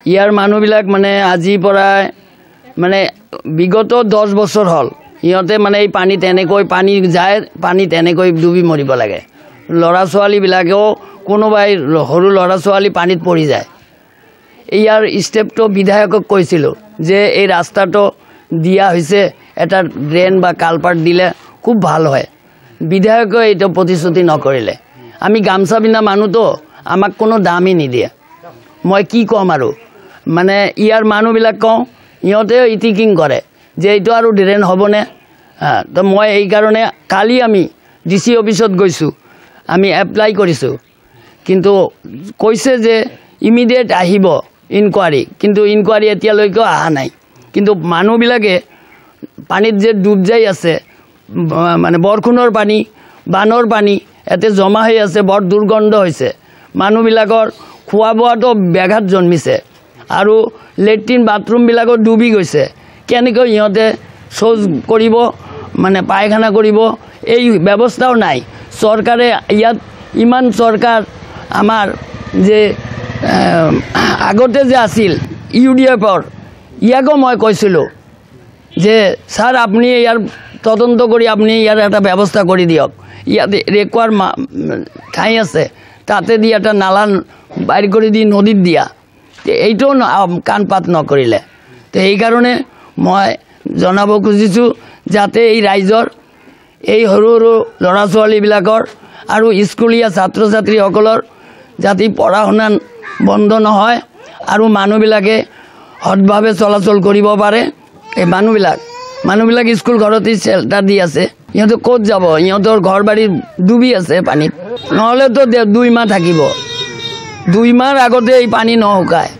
ইয়াৰ মানুহবিলাক মানে আজি পৰাই মানে বিগত 10 বছৰ হল ইহঁতে মানে এই পানী তেনেকৈ পানী যায় পানী তেনেকৈ ডুবি মৰিব লাগে লৰা ছোৱালী বিলাকেও কোনোবাই সৰু লৰা ছোৱালী পানীত পৰি যায় ইয়াৰ স্টেপটো বিধায়কক কৈছিল যে এই ৰাস্তাটো দিয়া হৈছে এটা ড্ৰেন বা কালপাৰ্ট দিলে খুব ভাল হয় বিধায়কে এটা প্ৰতিশ্ৰুতি নকৰিলে আমি গামছা বিনা মানুহ তো আমাক কোনো দামই নিদিয়ে মই কি কম আৰু মানে ইয়াৰ মানুহবিলাক কওঁ ইহঁতে ইটিকিং কৰে যে এইটো আৰু ড্ৰেন হ'বনে তো মই এই কাৰণে কালি আমি ডিসি অফিসত গৈছো আমি এপ্লাই কৰিছো কিন্তু কৈছে যে ইমিডিয়েট আহিব ইনকোয়ারি কিন্তু ইনকোয়ারি এতিয়ালৈকে আহা নাই কিন্তু মানুহবিলাকে পানীত যে ডুব যাই আছে মানে বৰখুনৰ পানী বানৰ পানী এতে জমা হৈ আছে বৰ দুৰ্গন্ধ হৈছে মানুহবিলাকৰ খোৱা বোৱাটো ব্যাঘাত জন্মিছে আৰু লেট্ৰিন বাথৰুম বিলাকো ডুবি গৈছে কেনেকৈ ইহঁতে শৌচ কৰিব মানে পায়খানা কৰিব এই ব্যৱস্থাও নাই চৰকাৰে ইয়াত ইমান চৰকাৰ আমাৰ যে আগতে যে আছিল ইউডিএফৰ ইয়াকো মই কৈছিলোঁ যে স্যাৰ আপনি ইয়াৰ তদন্ত কৰি আপনি ইয়াৰ এটা ব্যৱস্থা কৰি দিয়ক ইয়াতে ৰেকোৱাৰ ঠাই আছে তাতে দি এটা নালা বাইৰ কৰি দি নদীত দিয়া এইটো কাণপাত নকৰিলে তো এই কাৰণে মই জনাব খুজিছো যাতে এই ৰাইজৰ এই সৰু সৰু লৰা ছোৱালীবিলাকৰ আৰু স্কুলীয়া ছাত্ৰ ছাত্ৰীসকলৰ যাতে পঢ়া শুনা বন্ধ নহয় আৰু মানুহবিলাকে সৎভাৱে চলাচল কৰিব পাৰে এই মানুহবিলাক স্কুল ঘৰতে শেল্টাৰ দি আছে ইহঁতে ক'ত যাব ইহঁতৰ ঘৰ বাৰী ডুবি আছে পানীত নহ'লে তো 2 মাহ থাকিব 2 মাহ আগতে এই পানী নহুকায়